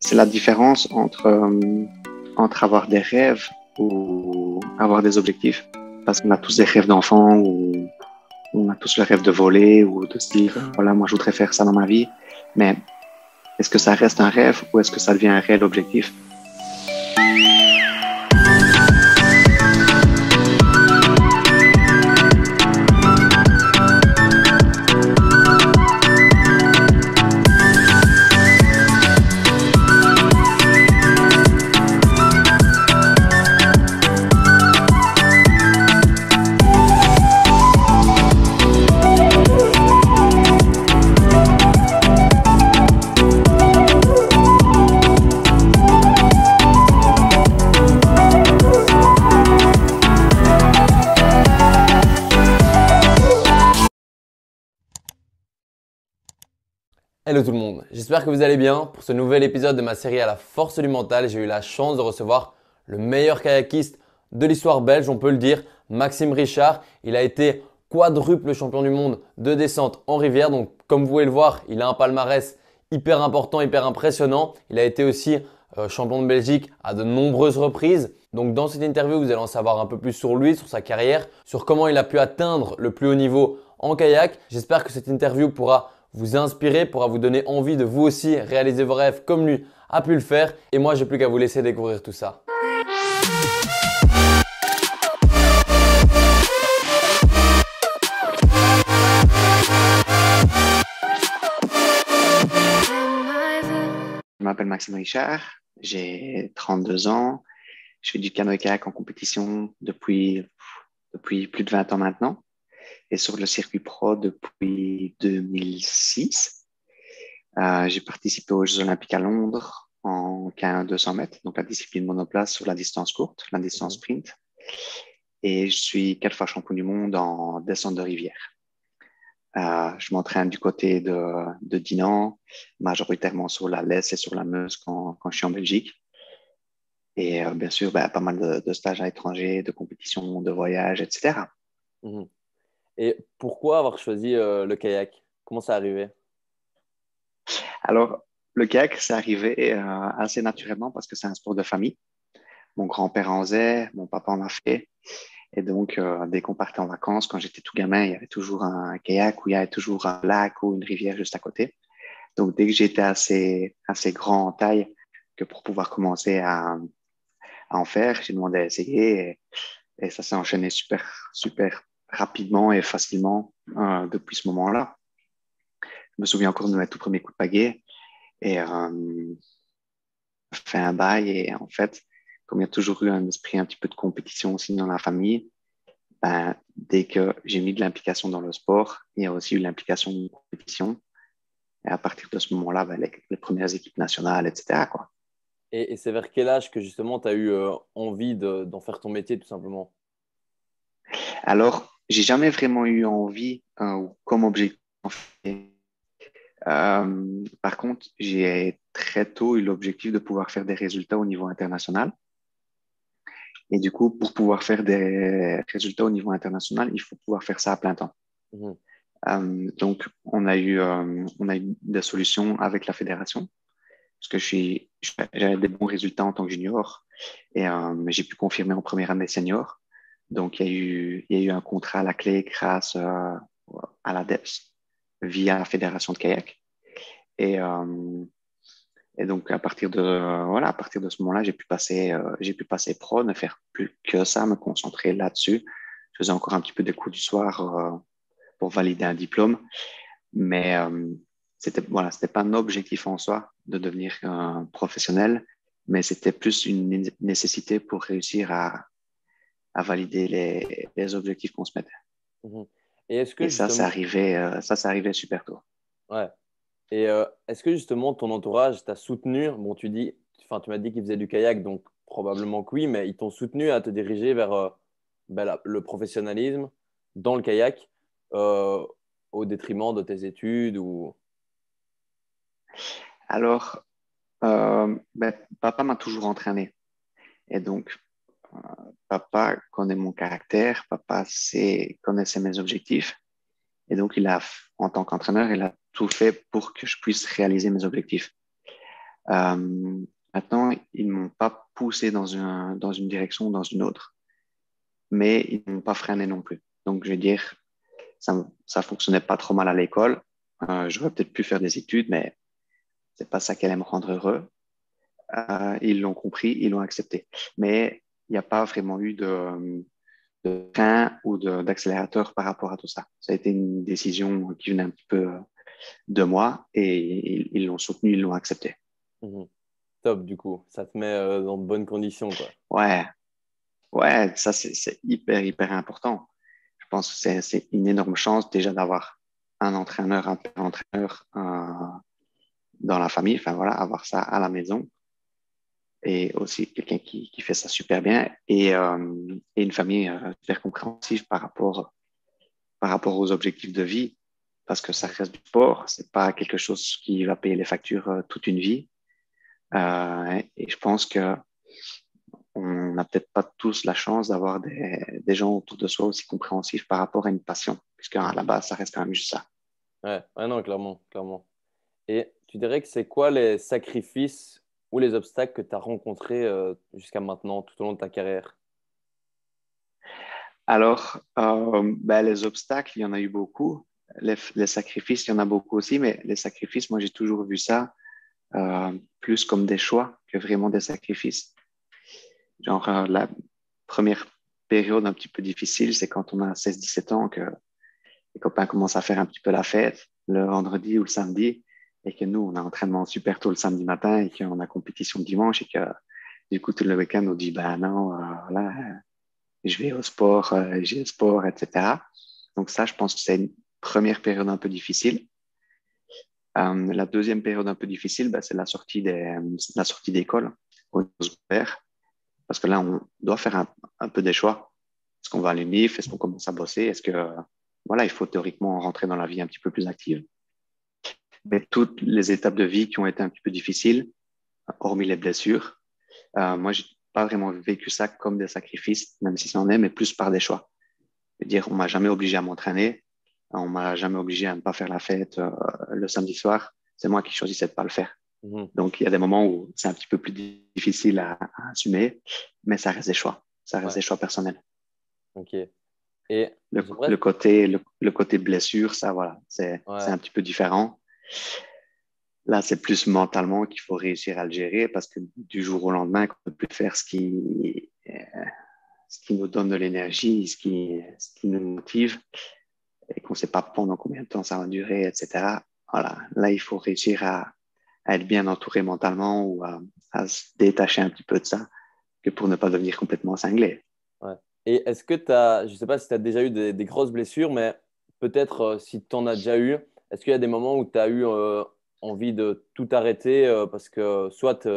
C'est la différence entre avoir des rêves ou avoir des objectifs. Parce qu'on a tous des rêves d'enfant ou on a tous le rêve de voler ou de se dire, voilà, moi je voudrais faire ça dans ma vie. Mais est-ce que ça reste un rêve ou est-ce que ça devient un réel objectif? Hello tout le monde, j'espère que vous allez bien. Pour ce nouvel épisode de ma série à la force du mental, j'ai eu la chance de recevoir le meilleur kayakiste de l'histoire belge, on peut le dire, Maxime Richard. Il a été quadruple champion du monde de descente en rivière. Donc comme vous pouvez le voir, il a un palmarès hyper important, hyper impressionnant. Il a été aussi champion de Belgique à de nombreuses reprises. Donc dans cette interview, vous allez en savoir un peu plus sur lui, sur sa carrière, sur comment il a pu atteindre le plus haut niveau en kayak. J'espère que cette interview pourra vous inspirer, pourra vous donner envie de vous aussi réaliser vos rêves comme lui a pu le faire. Et moi, j'ai plus qu'à vous laisser découvrir tout ça. Je m'appelle Maxime Richard, j'ai 32 ans, je fais du canoë-kayak en compétition depuis plus de 20 ans maintenant et sur le circuit pro depuis 2006. J'ai participé aux Jeux Olympiques à Londres en K1 200 mètres, donc la discipline monoplace sur la distance courte, la distance sprint. Et je suis 4 fois champion du monde en descente de rivière. Je m'entraîne du côté de Dinan, majoritairement sur la Lesse et sur la Meuse quand je suis en Belgique. Et bien sûr, pas mal de stages à l'étranger, de compétitions, de voyages, etc. Mhm. Et pourquoi avoir choisi le kayak? Comment ça arrivé? Alors, le kayak, c'est arrivé assez naturellement parce que c'est un sport de famille. Mon grand-père en faisait, mon papa en a fait. Et donc, dès qu'on partait en vacances, quand j'étais tout gamin, il y avait toujours un kayak ou il y avait toujours un lac ou une rivière juste à côté. Donc, dès que j'étais assez grand en taille que pour pouvoir commencer à en faire, j'ai demandé à essayer et ça s'est enchaîné super rapidement et facilement depuis ce moment-là. Je me souviens encore de mes tout premiers coups de pagaie et fait un bail et en fait, comme il y a toujours eu un esprit un petit peu de compétition aussi dans la famille, dès que j'ai mis de l'implication dans le sport, il y a aussi eu l'implication de compétition. Et à partir de ce moment-là, les premières équipes nationales, etc., quoi. Et c'est vers quel âge que justement tu as eu envie d'en faire ton métier tout simplement? Alors, j'ai jamais vraiment eu envie ou comme objectif. Par contre, j'ai très tôt eu l'objectif de pouvoir faire des résultats au niveau international. Et du coup, pour pouvoir faire des résultats au niveau international, il faut pouvoir faire ça à plein temps. Mhm. Donc, on a eu des solutions avec la fédération parce que j'avais des bons résultats en tant que junior et j'ai pu confirmer en première année senior. Donc, il y a eu un contrat à la clé grâce à la DEPS via la fédération de kayak. Et, donc, à partir de ce moment-là, j'ai pu passer pro, ne faire plus que ça, me concentrer là-dessus. Je faisais encore un petit peu des cours du soir pour valider un diplôme, mais c'était pas un objectif en soi de devenir un professionnel, mais c'était plus une nécessité pour réussir à valider les objectifs qu'on se mettait. Mhm. Et est-ce que Et ça, justement, c'est arrivé super tôt. ouais. Et est-ce que justement ton entourage t'a soutenu? Bon, tu m'as dit qu'ils faisaient du kayak, donc probablement que oui, mais ils t'ont soutenu à te diriger vers le professionnalisme dans le kayak euh, au détriment de tes études ou... Alors, papa m'a toujours entraîné. Et donc, euh, papa connaît mon caractère, connaissait mes objectifs. Et donc, en tant qu'entraîneur, il a tout fait pour que je puisse réaliser mes objectifs. Euh, Maintenant, ils ne m'ont pas poussé dans une direction ou dans une autre, mais ils ne m'ont pas freiné non plus. Donc, je veux dire, ça fonctionnait pas trop mal à l'école. J'aurais peut-être pu faire des études, mais c'est pas ça qui allait me rendre heureux. Ils l'ont compris, ils l'ont accepté. Mais il n'y a pas vraiment eu de frein ou d'accélérateur par rapport à tout ça. Ça a été une décision qui venait un petit peu de moi et ils l'ont soutenu, ils l'ont accepté. Mhm. Top, du coup. Ça te met dans de bonnes conditions, quoi. Ouais, ouais, ça c'est hyper, hyper important. Je pense que c'est une énorme chance déjà d'avoir un entraîneur, un père entraîneur dans la famille, enfin voilà, avoir ça à la maison et aussi quelqu'un qui fait ça super bien et une famille super compréhensive par rapport aux objectifs de vie parce que ça reste du sport, c'est pas quelque chose qui va payer les factures toute une vie. Et je pense que on n'a peut-être pas tous la chance d'avoir des gens autour de soi aussi compréhensifs par rapport à une passion, puisqu'à la Mhm. base, ça reste quand même juste ça. Ouais, ouais, non, clairement, clairement. Et tu dirais que c'est quoi les sacrifices ou les obstacles que tu as rencontrés jusqu'à maintenant, tout au long de ta carrière? Alors, ben, les obstacles, il y en a eu beaucoup. Les sacrifices, il y en a beaucoup aussi, mais les sacrifices, moi, j'ai toujours vu ça plus comme des choix que vraiment des sacrifices. Genre, la première période un petit peu difficile, c'est quand on a 16-17 ans que les copains commencent à faire un petit peu la fête le vendredi ou le samedi et que nous, on a entraînement super tôt le samedi matin et qu'on a compétition le dimanche et que du coup, tout le week-end, on dit, ben non, voilà, je vais au sport, j'ai le sport, etc. Donc ça, je pense que c'est une première période un peu difficile. La deuxième période un peu difficile, ben, c'est la sortie d'école au secondaire, parce que là, on doit faire un peu des choix. Est-ce qu'on va à l'UNIF? Est-ce qu'on commence à bosser? Est-ce que, voilà, il faut théoriquement rentrer dans la vie un petit peu plus active? Mais toutes les étapes de vie qui ont été un petit peu difficiles, hormis les blessures, moi, j'ai pas vraiment vécu ça comme des sacrifices, même si c'en est, mais plus par des choix. C'est-à-dire, on m'a jamais obligé à m'entraîner, on m'a jamais obligé à ne pas faire la fête le samedi soir. C'est moi qui choisissais de pas le faire. Mhm. Donc, il y a des moments où c'est un petit peu plus difficile à assumer, mais ça reste des choix. Ça reste Ouais, des choix personnels. ok. Et Le j'aimerais. côté, le côté blessure, ça, voilà, c'est Ouais. un petit peu différent. Là, c'est plus mentalement qu'il faut réussir à le gérer parce que du jour au lendemain, on ne peut plus faire ce qui nous donne de l'énergie, ce qui nous motive et qu'on ne sait pas pendant combien de temps ça va durer, etc. Voilà, là, il faut réussir à être bien entouré mentalement ou à se détacher un petit peu de ça que pour ne pas devenir complètement cinglé. Ouais. Et est-ce que tu as, je ne sais pas si tu as déjà eu des grosses blessures, mais peut-être si tu en as déjà eu, est-ce qu'il y a des moments où tu as eu envie de tout arrêter parce que soit tu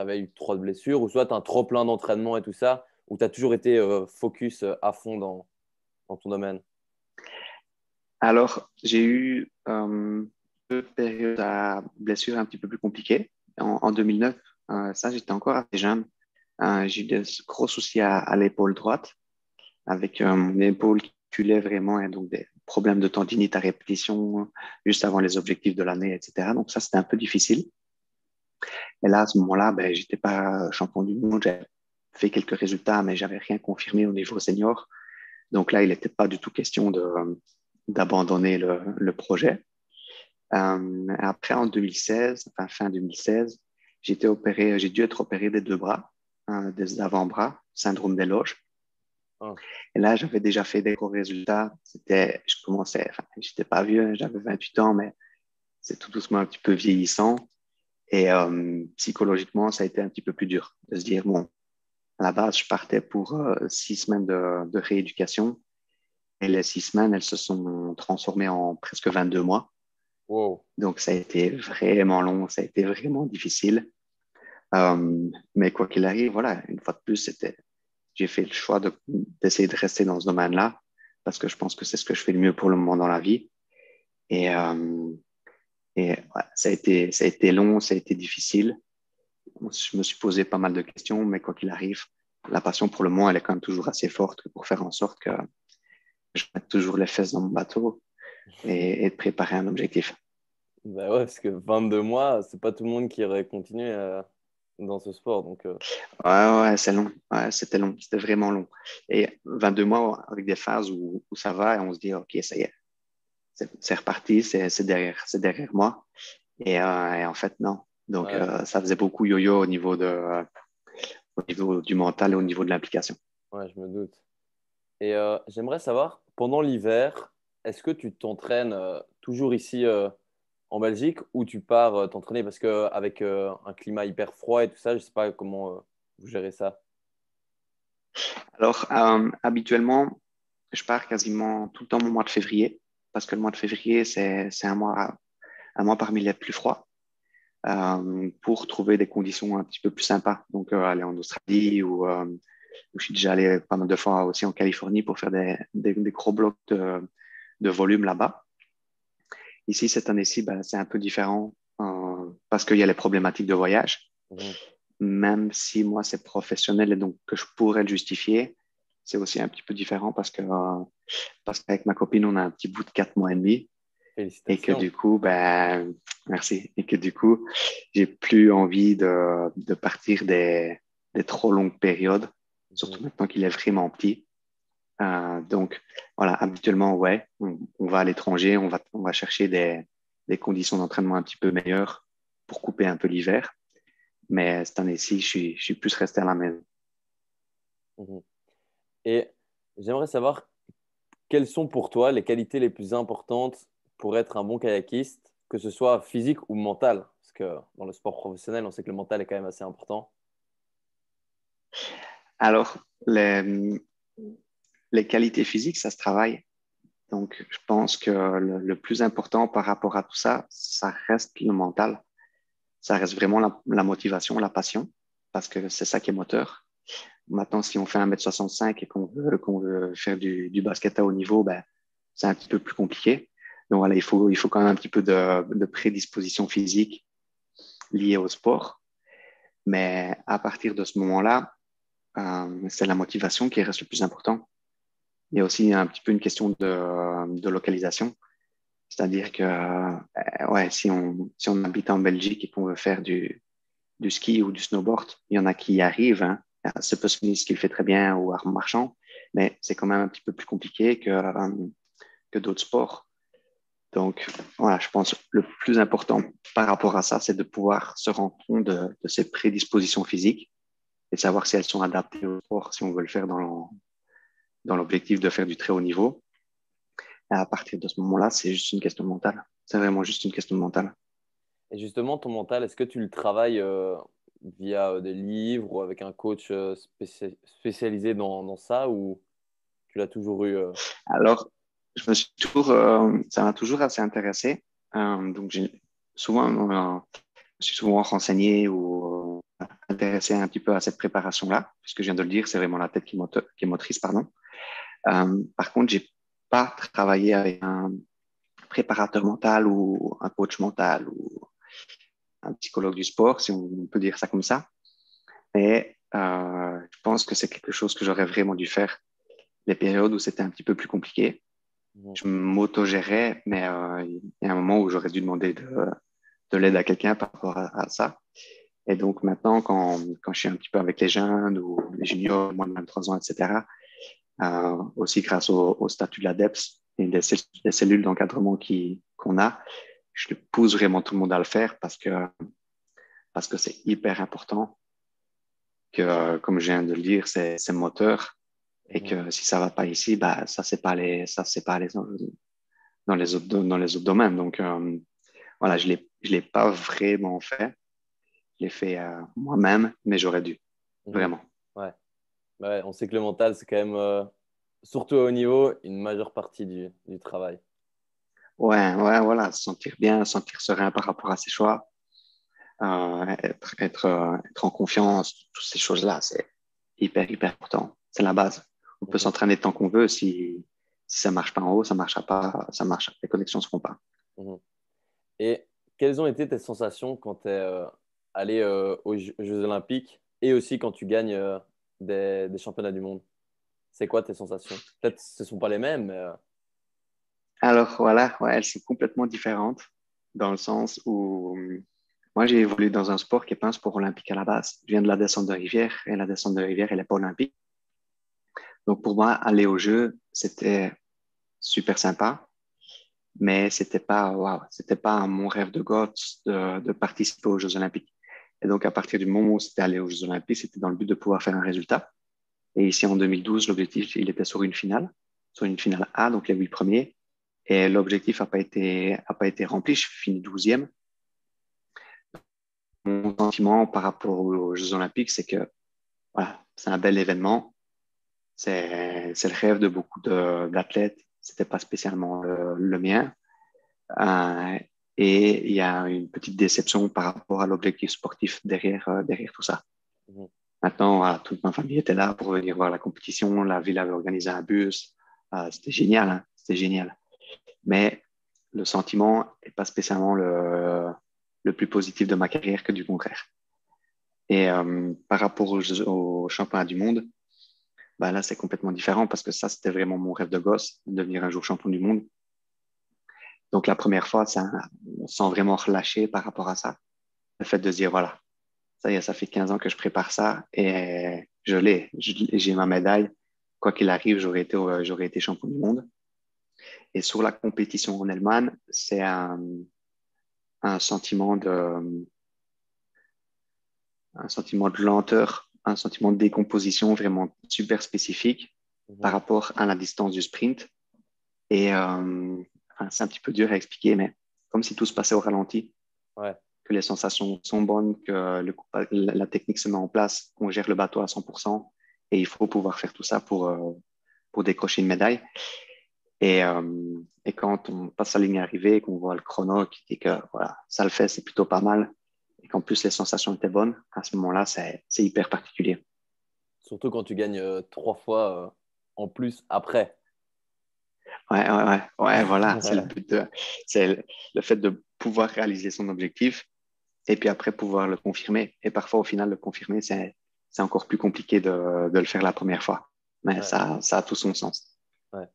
avais eu trop de blessures ou soit un trop plein d'entraînement et tout ça, ou tu as toujours été focus à fond dans ton domaine? Alors, j'ai eu deux périodes à blessures un petit peu plus compliquées. En 2009, ça, j'étais encore assez jeune. J'ai eu des gros soucis à l'épaule droite, avec mon épaule qui culait vraiment, et donc des problèmes de tendinite à répétition juste avant les objectifs de l'année, etc. Donc ça, c'était un peu difficile. Et là, à ce moment-là, ben, j'étais pas champion du monde. J'avais fait quelques résultats, mais j'avais rien confirmé au niveau senior. Donc là, il n'était pas du tout question d'abandonner le projet. Après, en 2016, enfin fin 2016, j'ai dû être opéré des deux bras, des avant-bras, syndrome des loges. Ah, Et là, j'avais déjà fait des gros résultats. Je commençais, enfin, j'étais pas vieux, j'avais 28 ans, mais c'est tout doucement un petit peu vieillissant. Et psychologiquement, ça a été un petit peu plus dur de se dire, bon, à la base, je partais pour 6 semaines de rééducation. Et les 6 semaines, elles se sont transformées en presque 22 mois. wow. Donc, ça a été vraiment long, ça a été vraiment difficile. Mais quoi qu'il arrive, voilà, une fois de plus, j'ai fait le choix d'essayer de rester dans ce domaine-là parce que je pense que c'est ce que je fais le mieux pour le moment dans la vie. Et, ouais, ça a été long, ça a été difficile. Je me suis posé pas mal de questions, mais quoi qu'il arrive, la passion pour le moment, elle est quand même toujours assez forte pour faire en sorte que je mette toujours les fesses dans mon bateau et de préparer un objectif. Bah ouais, parce que 22 mois, c'est pas tout le monde qui aurait continué dans ce sport. Donc, Ouais, c'est long. Ouais, c'était long. C'était vraiment long. Et 22 mois avec des phases où ça va et on se dit, OK, ça y est, c'est reparti, c'est derrière moi. Et en fait, non. Donc, ouais, ça faisait beaucoup yo-yo au niveau du mental et au niveau de l'implication. ouais, je me doute. Et j'aimerais savoir, pendant l'hiver, est-ce que tu t'entraînes toujours ici en Belgique ou tu pars t'entraîner parce qu'avec un climat hyper froid et tout ça, je sais pas comment vous gérez ça. Alors, habituellement, je pars quasiment tout le temps au mois de février, parce que le mois de février, c'est un mois parmi les plus froids, pour trouver des conditions un petit peu plus sympas. Donc, aller en Australie ou je suis déjà allé pas mal de fois aussi en Californie pour faire des gros blocs de volume là-bas. Ici, cette année-ci, ben, c'est un peu différent parce qu'il y a les problématiques de voyage. Mhm. Même si moi, c'est professionnel et donc que je pourrais le justifier, c'est aussi un petit peu différent parce qu'avec ma copine, on a un petit bout de 4 mois et demi et que Félicitations. du coup, ben, merci, et que du coup, j'ai plus envie de partir des trop longues périodes, Mhm. surtout maintenant qu'il est vraiment petit. Donc, voilà, habituellement, ouais, on va à l'étranger, on va chercher des conditions d'entraînement un petit peu meilleures pour couper un peu l'hiver. Mais cette année-ci, je suis plus resté à la maison. Mhm. Et j'aimerais savoir quelles sont pour toi les qualités les plus importantes pour être un bon kayakiste, que ce soit physique ou mental, parce que dans le sport professionnel, on sait que le mental est quand même assez important. Alors, les qualités physiques, ça se travaille. Donc, je pense que le plus important par rapport à tout ça, ça reste le mental. Ça reste vraiment la motivation, la passion, parce que c'est ça qui est moteur. Maintenant, si on fait 1,65 m et qu'on veut faire du basket à haut niveau, ben, c'est un petit peu plus compliqué. Donc voilà, il faut quand même un petit peu de prédisposition physique liée au sport. Mais à partir de ce moment-là, c'est la motivation qui reste le plus important. Il y a aussi un petit peu une question de localisation. C'est-à-dire que ouais, si on habite en Belgique et qu'on veut faire du ski ou du snowboard, il y en a qui y arrivent. Hein. C'est possible ce qu'il fait très bien ou art marchand, mais c'est quand même un petit peu plus compliqué que d'autres sports. Donc, voilà, je pense que le plus important par rapport à ça, c'est de pouvoir se rendre compte de ses prédispositions physiques et de savoir si elles sont adaptées au sport, si on veut le faire dans l'objectif de faire du très haut niveau. Et à partir de ce moment-là, c'est juste une question mentale. C'est vraiment juste une question mentale. Et justement, ton mental, est-ce que tu le travailles via des livres ou avec un coach spécialisé dans ça ou tu l'as toujours eu Alors, ça m'a toujours assez intéressé. Donc, j'ai souvent, je suis souvent renseigné ou intéressé un petit peu à cette préparation-là, puisque je viens de le dire, c'est vraiment la tête qui est motrice, pardon. Par contre, j'ai pas travaillé avec un préparateur mental ou un coach mental ou un psychologue du sport, si on peut dire ça comme ça. Mais je pense que c'est quelque chose que j'aurais vraiment dû faire les périodes où c'était un petit peu plus compliqué. Mhm. Je m'auto-gérais, mais il y a un moment où j'aurais dû demander de l'aide à quelqu'un par rapport à ça. Et donc maintenant, quand je suis un petit peu avec les jeunes ou les juniors, moins de 23 ans, etc., aussi grâce au statut de l'ADEPS et des cellules d'encadrement qu'on a, je pousse vraiment tout le monde à le faire parce que c'est hyper important que, comme je viens de le dire, c'est moteur et Mhm. que si ça va pas ici, bah, ça, c'est pas les, dans les autres domaines. Donc, voilà, je l'ai pas vraiment fait. Je l'ai fait moi-même, mais j'aurais dû, Mhm. vraiment. Ouais. Ouais, on sait que le mental, c'est quand même, surtout à haut niveau, une majeure partie du travail. Ouais, voilà, se sentir bien, se sentir serein par rapport à ses choix, être en confiance, toutes ces choses-là, c'est hyper important. C'est la base. On peut Mhm. s'entraîner tant qu'on veut. Si ça marche pas en haut, ça marchera pas, ça marche, les connexions ne seront pas. Mhm. Et quelles ont été tes sensations quand tu es allé aux Jeux Olympiques et aussi quand tu gagnes des championnats du monde? C'est quoi tes sensations? Peut-être ce ne sont pas les mêmes, mais Alors voilà, ouais, elles sont complètement différentes. dans le sens où moi, j'ai évolué dans un sport qui n'est pas un sport olympique à la base. Je viens de la descente de rivière et la descente de rivière, elle n'est pas olympique. Donc, pour moi, aller aux Jeux, c'était super sympa, mais c'était pas, waouh, c'était pas mon rêve de gosse de participer aux Jeux olympiques. Et donc, à partir du moment où c'était aller aux Jeux olympiques, c'était dans le but de pouvoir faire un résultat. Et ici, en 2012, l'objectif, il était sur une finale A, donc les 8 premiers. Et l'objectif a pas été rempli. Je finis 12e. Mon sentiment par rapport aux Jeux olympiques, c'est que voilà, c'est un bel événement. C'est le rêve de beaucoup d'athlètes. C'était pas spécialement le mien. Euh, et il y a une petite déception par rapport à l'objectif sportif derrière tout ça. Mhm. Maintenant, voilà, toute ma famille était là pour venir voir la compétition. La ville avait organisé un bus. C'était génial, hein, c'était génial. Mais le sentiment n'est pas spécialement le plus positif de ma carrière que du contraire. Et par rapport au championnat du monde, bah là, c'est complètement différent parce que ça, c'était vraiment mon rêve de gosse, de devenir un jour champion du monde. Donc, la première fois, on se sent vraiment relâché par rapport à ça. Le fait de se dire, voilà, ça y est, ça fait 15 ans que je prépare ça et je l'ai. J'ai ma médaille. Quoi qu'il arrive, j'aurais été champion du monde. Et sur la compétition en elle-même, c'est un sentiment un sentiment de lenteur, un sentiment de décomposition vraiment super spécifique par Mhm. rapport à la distance du sprint. Et enfin, c'est un petit peu dur à expliquer, mais comme si tout se passait au ralenti, Ouais. que les sensations sont bonnes, que la technique se met en place, qu'on gère le bateau à 100%, et il faut pouvoir faire tout ça pour décrocher une médaille. Et quand on passe la ligne arrivée et qu'on voit le chrono qui dit que voilà, ça le fait, c'est plutôt pas mal, et qu'en plus les sensations étaient bonnes, à ce moment-là, c'est hyper particulier. Surtout quand tu gagnes 3 fois en plus après. Ouais, voilà, c'est le Ouais. but c'est le fait de pouvoir réaliser son objectif et puis après pouvoir le confirmer. Et parfois, au final, le confirmer, c'est encore plus compliqué de le faire la première fois. Mais Ouais. ça a tout son sens. Ouais.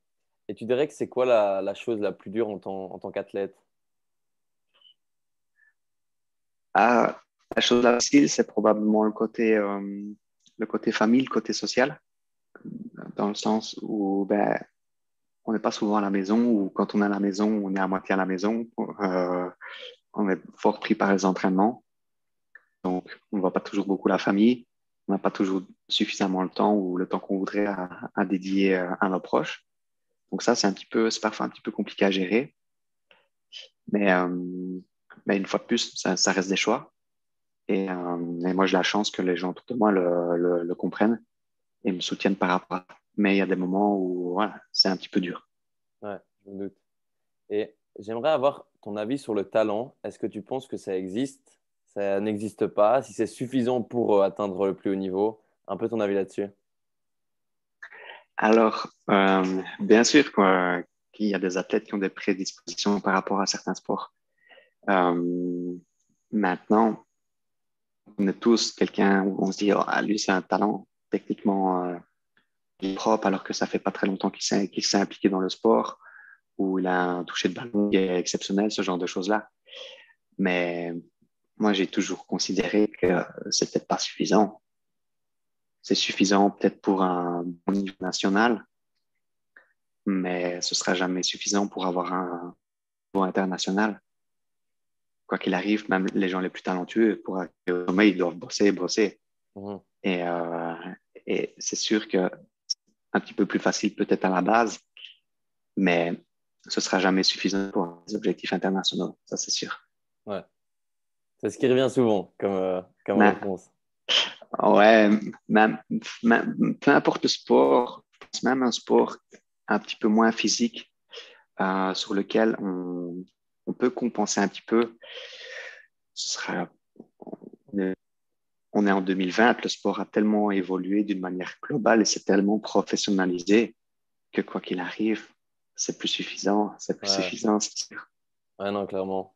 Et tu dirais que c'est quoi la chose la plus dure en tant qu'athlète? Ah, la chose là aussi, c'est probablement le côté famille, le côté social, dans le sens où ben, on n'est pas souvent à la maison ou quand on est à la maison, on est à moitié à la maison. On est fort pris par les entraînements. Donc, on ne voit pas toujours beaucoup la famille. On n'a pas toujours suffisamment le temps ou le temps qu'on voudrait à dédier à nos proches. Donc ça, c'est parfois un petit peu compliqué à gérer. Mais, mais une fois de plus, ça reste des choix. Et moi, j'ai la chance que les gens autour de moi le comprennent et me soutiennent par rapport à ça. Mais il y a des moments où voilà, c'est un petit peu dur. Ouais, je me doute. Et j'aimerais avoir ton avis sur le talent. Est-ce que tu penses que ça existe? Ça n'existe pas? Si c'est suffisant pour atteindre le plus haut niveau? Un peu ton avis là-dessus. Alors, bien sûr qu'il y a des athlètes qui ont des prédispositions par rapport à certains sports. Euh, maintenant, on est tous quelqu'un où on se dit, oh, ah, lui, c'est un talent techniquement propre, alors que ça fait pas très longtemps qu'il s'est impliqué dans le sport, où il a un toucher de ballon qui est exceptionnel, ce genre de choses-là. Mais moi, j'ai toujours considéré que c'est peut-être pas suffisant. C'est suffisant peut-être pour un bon niveau national, mais ce sera jamais suffisant pour avoir un niveau international. Quoi qu'il arrive, même les gens les plus talentueux, pour arriver au sommet, ils doivent bosser, bosser. Mhm. Et, euh, et c'est sûr que un petit peu plus facile peut-être à la base, mais ce sera jamais suffisant pour les objectifs internationaux, ça c'est sûr. Ouais. C'est ce qui revient souvent comme Mais réponse. ouais, peu importe le sport, même un sport un petit peu moins physique, sur lequel on peut compenser un petit peu, ce sera, on est, on est en 2020, le sport a tellement évolué d'une manière globale et c'est tellement professionnalisé que quoi qu'il arrive, c'est plus Ouais, suffisant, c'est sûr. ouais, non, clairement.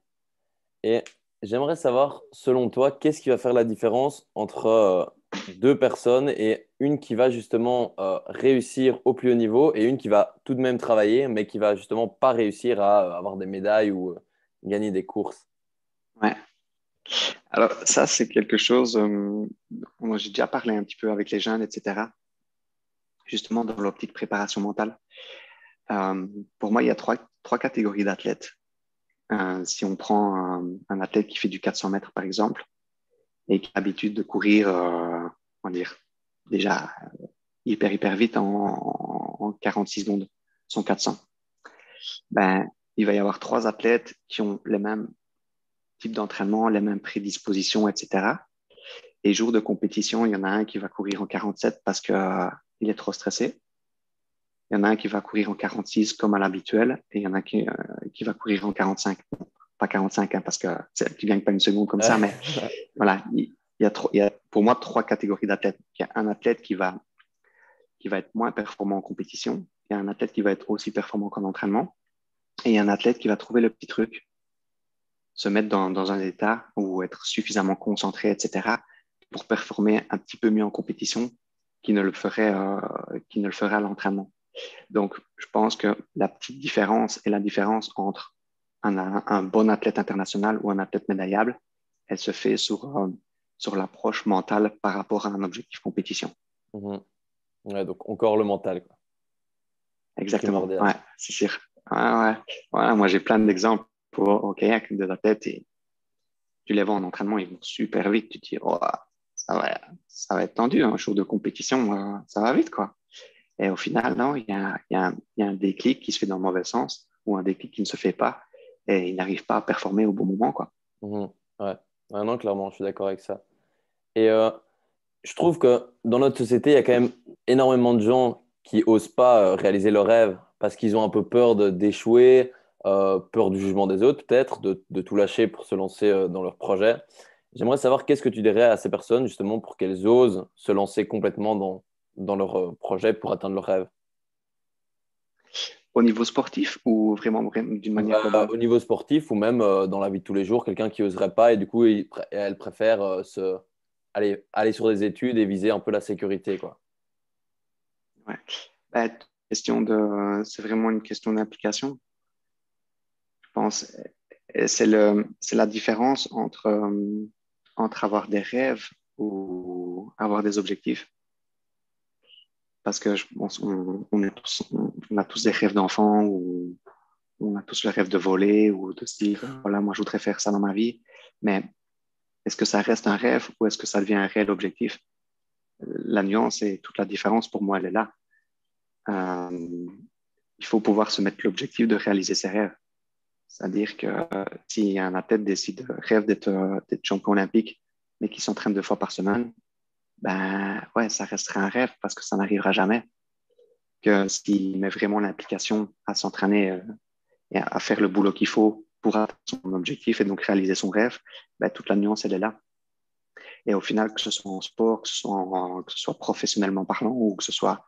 Et j'aimerais savoir, selon toi, qu'est-ce qui va faire la différence entre deux personnes et une qui va justement réussir au plus haut niveau et une qui va tout de même travailler, mais qui va justement pas réussir à avoir des médailles ou gagner des courses? Ouais. Alors, ça, c'est quelque chose, dont j'ai déjà parlé un petit peu avec les jeunes, etc., justement dans l'optique préparation mentale. Euh, pour moi, il y a trois catégories d'athlètes. Si on prend un athlète qui fait du 400 mètres, par exemple, et qui a l'habitude de courir, on va dire, déjà hyper vite en 46 secondes, son 400, ben, il va y avoir trois athlètes qui ont les mêmes types d'entraînement, les mêmes prédispositions, etc. Et jour de compétition, il y en a un qui va courir en 47 parce que, il est trop stressé. Il y en a un qui va courir en 46 comme à l'habituel et il y en a qui va courir en 45. Bon, pas 45 hein, parce que tu gagnes pas une seconde comme ça, mais voilà, il y a pour moi trois catégories d'athlètes. Il y a un athlète qui va être moins performant en compétition, il y a un athlète qui va être aussi performant qu'en entraînement et il y a un athlète qui va trouver le petit truc, se mettre dans un état où être suffisamment concentré, etc., pour performer un petit peu mieux en compétition qu'il ne le ferait à l'entraînement. Donc, je pense que la petite différence et la différence entre un bon athlète international ou un athlète médaillable, elle se fait sur l'approche mentale par rapport à un objectif compétition. Mhm. Ouais, donc encore le mental, quoi. Exactement, Primordial. ouais, c'est sûr. Ouais, ouais. Voilà, moi, j'ai plein d'exemples au kayak des athlètes et tu les vois en entraînement, ils vont super vite. Tu te dis, oh, ça va être tendu, un jour de compétition, ça va vite, quoi. Et au final, non, il y a un déclic qui se fait dans le mauvais sens ou un déclic qui ne se fait pas et il n'arrive pas à performer au bon moment, quoi. Mhm. Ouais. Ouais, non, clairement, je suis d'accord avec ça. Et je trouve que dans notre société, il y a quand même énormément de gens qui osent pas réaliser leurs rêves parce qu'ils ont un peu peur d'échouer, peur du jugement des autres, peut-être, de tout lâcher pour se lancer dans leur projet. J'aimerais savoir qu'est-ce que tu dirais à ces personnes justement pour qu'elles osent se lancer complètement dans leur projet pour atteindre leurs rêves. Au niveau sportif ou vraiment d'une manière globale? Au niveau sportif ou même dans la vie de tous les jours, quelqu'un qui oserait pas et du coup, elle préfère aller sur des études et viser un peu la sécurité, quoi. Ouais. Bah, c'est vraiment une question d'implication, je pense. Et c'est la différence entre avoir des rêves ou avoir des objectifs. Parce que je pense on a tous des rêves d'enfants ou on a tous le rêve de voler ou de se dire, voilà, moi, je voudrais faire ça dans ma vie. Mais est-ce que ça reste un rêve ou est-ce que ça devient un réel objectif? La nuance et toute la différence, pour moi, elle est là. Euh, il faut pouvoir se mettre l'objectif de réaliser ses rêves. C'est-à-dire que si un athlète rêve d'être champion olympique, mais qui s'entraîne 2 fois par semaine, ben ouais, ça restera un rêve parce que ça n'arrivera jamais. Que s'il met vraiment l'implication à s'entraîner et à faire le boulot qu'il faut pour atteindre son objectif et donc réaliser son rêve, ben, toute la nuance, elle est là. Et au final, que ce soit en sport, que ce soit professionnellement parlant ou que ce soit,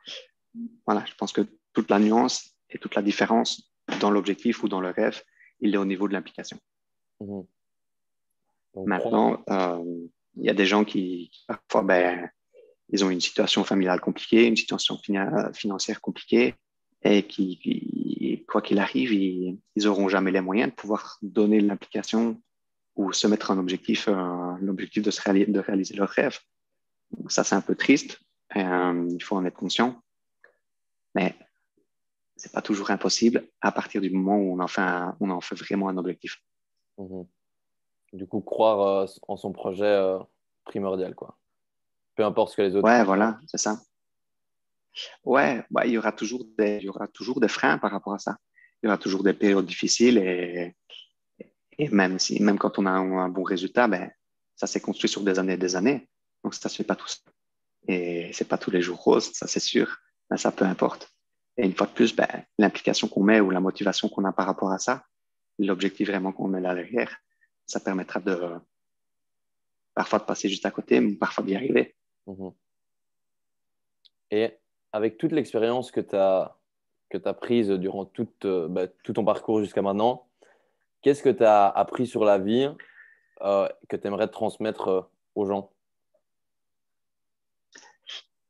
voilà, je pense que toute la nuance et toute la différence dans l'objectif ou dans le rêve, il est au niveau de l'implication. Mhm. Donc, Maintenant, il y a des gens qui parfois, ben, ils ont une situation familiale compliquée, une situation financière compliquée, et quoi qu'il arrive, ils auront jamais les moyens de pouvoir donner l'implication ou se mettre un objectif, l'objectif de réaliser leur rêve. Donc ça, c'est un peu triste. Il faut en être conscient, mais c'est pas toujours impossible à partir du moment où on en fait vraiment un objectif. mhm. Du coup, croire en son projet primordial, quoi. Peu importe ce que les autres Ouais, pensent. voilà, c'est ça. Ouais, bah, il y aura toujours des freins par rapport à ça. Il y aura toujours des périodes difficiles et même quand on a un bon résultat, ben, ça s'est construit sur des années et des années. Donc, ça se fait pas tout seul. Et c'est pas tous les jours rose, ça c'est sûr. Mais ça, peu importe. Et une fois de plus, ben, l'implication qu'on met ou la motivation qu'on a par rapport à ça, l'objectif vraiment qu'on met là derrière, ça permettra parfois de passer juste à côté, mais parfois d'y arriver. Mhm. Et avec toute l'expérience que tu prise durant tout ton parcours jusqu'à maintenant, qu'est-ce que tu as appris sur la vie que tu aimerais transmettre aux gens?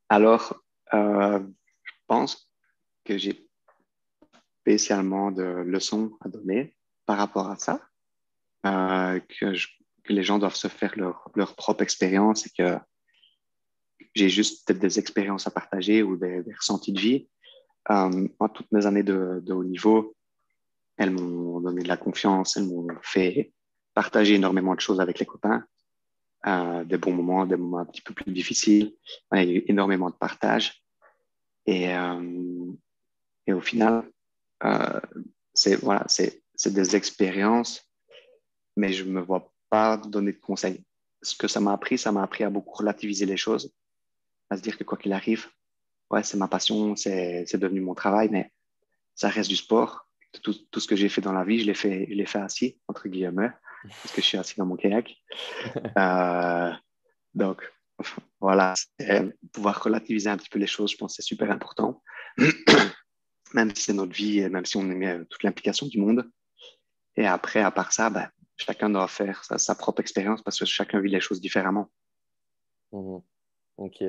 Alors, je pense que j'ai spécialement de leçons à donner par rapport à ça. que, que les gens doivent se faire leur propre expérience et que j'ai juste peut-être des expériences à partager ou des ressentis de vie. Moi, toutes mes années de haut niveau, elles m'ont donné de la confiance, elles m'ont fait partager énormément de choses avec les copains, des bons moments, des moments un petit peu plus difficiles. Il y a eu énormément de partage. Et, et au final, euh, voilà, c'est des expériences, mais je me vois pas donner de conseils. Ce que ça m'a appris à beaucoup relativiser les choses, à se dire que quoi qu'il arrive, ouais, c'est ma passion, c'est devenu mon travail, mais ça reste du sport. Tout ce que j'ai fait dans la vie, je l'ai fait assis, entre guillemets, parce que je suis assis dans mon kayak. Euh, donc, voilà, pouvoir relativiser un petit peu les choses, je pense que c'est super important. Même si c'est notre vie, et même si on met toute l'implication du monde. Et après, à part ça, ben, chacun doit faire sa propre expérience parce que chacun vit les choses différemment. Mhm. Ok.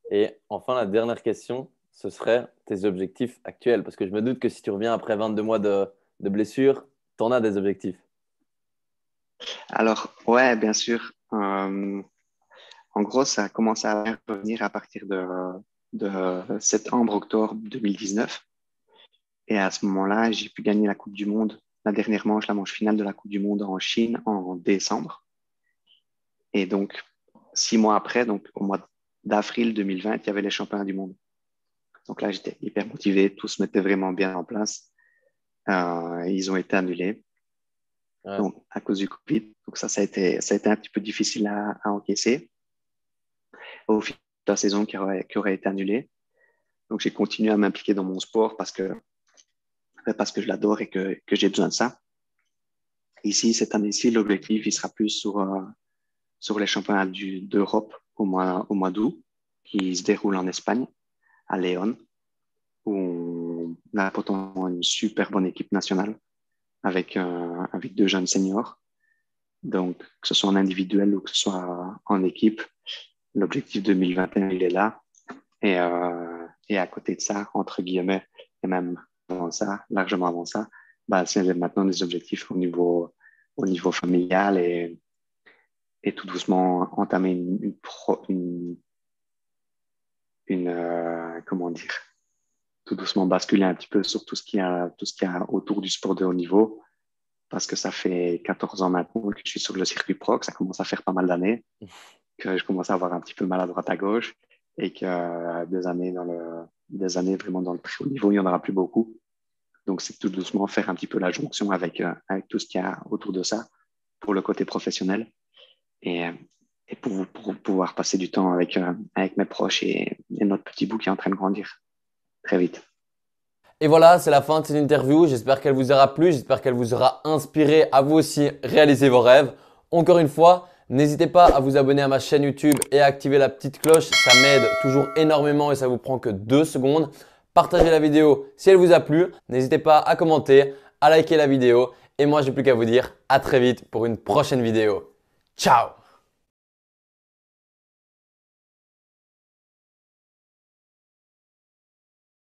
Et enfin, la dernière question, ce serait tes objectifs actuels. Parce que je me doute que si tu reviens après 22 mois de blessure, tu en as des objectifs. Alors, ouais, bien sûr. En gros, ça a commencé à revenir à partir de septembre-octobre 2019. Et à ce moment-là, j'ai pu gagner la Coupe du Monde, la dernière manche, la manche finale de la Coupe du Monde en Chine en décembre. Et donc, 6 mois après, donc au mois d'avril 2020, il y avait les championnats du monde. Donc là, j'étais hyper motivé, tout se mettait vraiment bien en place. Ils ont été annulés Ouais. donc, à cause du Covid. Donc ça a été un petit peu difficile à encaisser au fil de la saison qui aurait été annulée. Donc j'ai continué à m'impliquer dans mon sport parce que je l'adore et que j'ai besoin de ça. Ici, cette année-ci, l'objectif, il sera plus sur les championnats d'Europe au mois d'août, qui se déroulent en Espagne, à Léon, où on a potentiellement une super bonne équipe nationale avec 2 jeunes seniors. Donc, que ce soit en individuel ou que ce soit en équipe, l'objectif 2021, il est là. Et à côté de ça, entre guillemets, et même avant ça, largement avant ça, bah, c'est maintenant des objectifs au niveau familial et tout doucement entamer comment dire, tout doucement basculer un petit peu sur tout ce qu'il y a autour du sport de haut niveau, parce que ça fait 14 ans maintenant que je suis sur le circuit pro, que ça commence à faire pas mal d'années, que je commence à avoir un petit peu mal à droite à gauche et que des années vraiment dans le très haut niveau, il n'y en aura plus beaucoup. Donc, c'est tout doucement faire un petit peu la jonction avec tout ce qu'il y a autour de ça pour le côté professionnel et, et pour pouvoir passer du temps avec mes proches et notre petit bout qui est en train de grandir très vite. Et voilà, c'est la fin de cette interview. J'espère qu'elle vous aura plu, j'espère qu'elle vous aura inspiré à vous aussi réaliser vos rêves. Encore une fois, n'hésitez pas à vous abonner à ma chaîne YouTube et à activer la petite cloche. Ça m'aide toujours énormément et ça vous prend que 2 secondes. Partagez la vidéo si elle vous a plu. N'hésitez pas à commenter, à liker la vidéo. Et moi, j'ai plus qu'à vous dire à très vite pour une prochaine vidéo. Ciao!